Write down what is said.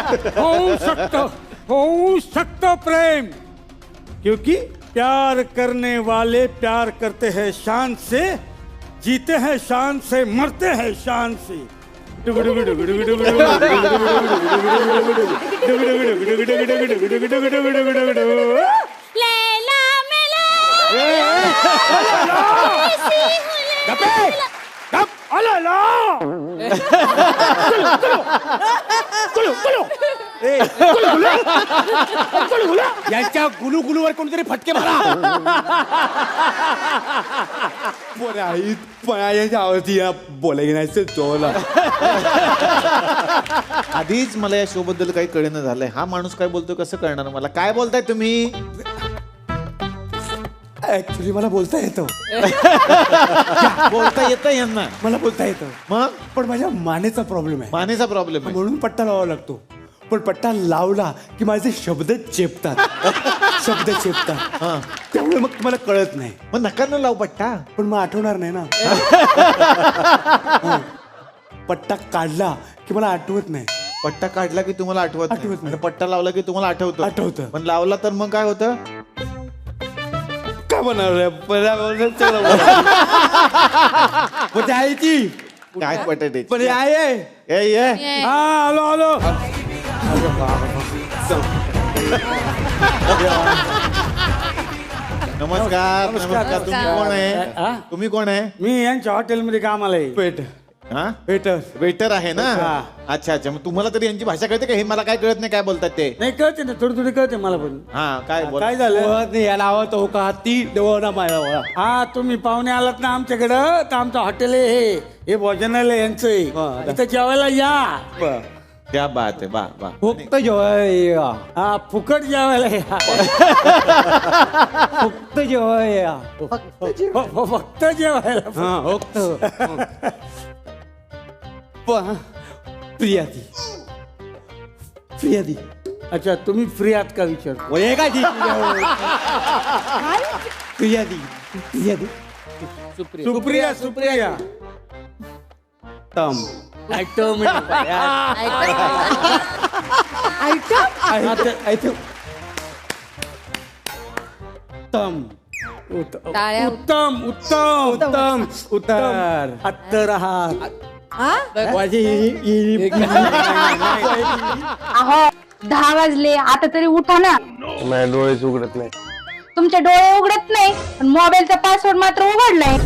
हो सकता प्रेम, क्योंकि प्यार करने वाले प्यार करते हैं शान से, जीते हैं शान से, मरते हैं शान से। यांच्या गुलू गुलूवर कोणतरी फटके मारा. आवडती बोलायची नाही तोला. आधीच मला या शो बद्दल काही कळेना झालंय. हा माणूस काय बोलतोय कसं कळणार मला? काय बोलताय तुम्ही? ऍक्च्युली मला बोलता येतं. बोलता येतं यांना? मला बोलता येतं मग पण माझ्या मानेचा प्रॉब्लेम आहे. मानेचा प्रॉब्लेम आहे म्हणून पट्टा लावावा लागतो. पण पट्टा लावला की माझे शब्द चेपतात. शब्द चेपतात. त्यामुळे मग तुम्हाला कळत नाही. मग नका न लावू पट्टा. पण मग आठवणार नाही ना. पट्टा काढला की मला आठवत नाही. पट्टा काढला की तुम्हाला आठवत आठवत नाही. आणि पट्टा लावला की तुम्हाला आठवतं. आठवतं. पण लावला तर मग काय होतं? काय बनवलं आईची काय बटाटे? पण हे आहे. ये हा आलो आलो. नमस्कार. नमस्कार. तुम्ही कोण आहे? तुम्ही कोण आहे? मी यांच्या हॉटेलमध्ये कामाला आहे. पेट हा पेटर वेटर आहे ना. हा. अच्छा अच्छा. मग तुम्हाला तरी यांची भाषा कळते का? हे मला काय कळत नाही काय बोलतात ते. नाही कळते ना, थोडी थोडी कळते मला पण. हा काय बोल. काय झालं? याला आवडत हो का ती देवना माझ्या. हा तुम्ही पाहुणे आलात ना आमच्याकडं, तर आमचं हॉटेल आहे हे भोजनालय यांचं आहे. इथं जेवायला या. क्या बात आहे. वा वा. फक्त जेवाय हा फुकट जेवायला या. फक्त जेवाय फक्त जेवायला. फक्त प्रियादी प्रियादी. अच्छा तुम्ही फ्री आहात का विचार? वय काय ती प्रियादी प्रियादी. सुप्रिया सुप्रिया. तम आयटम तम टाळ्या. उत्तम उत्तम उत्तम उत्तम. अत्तर आहात. अहो 10 वाजले आता तरी उठा ना. माझ्या डोळेच उघडत नाही. तुमचे डोळे उघडत नाही पण मोबाईलचा पासवर्ड मात्र उघडलाय.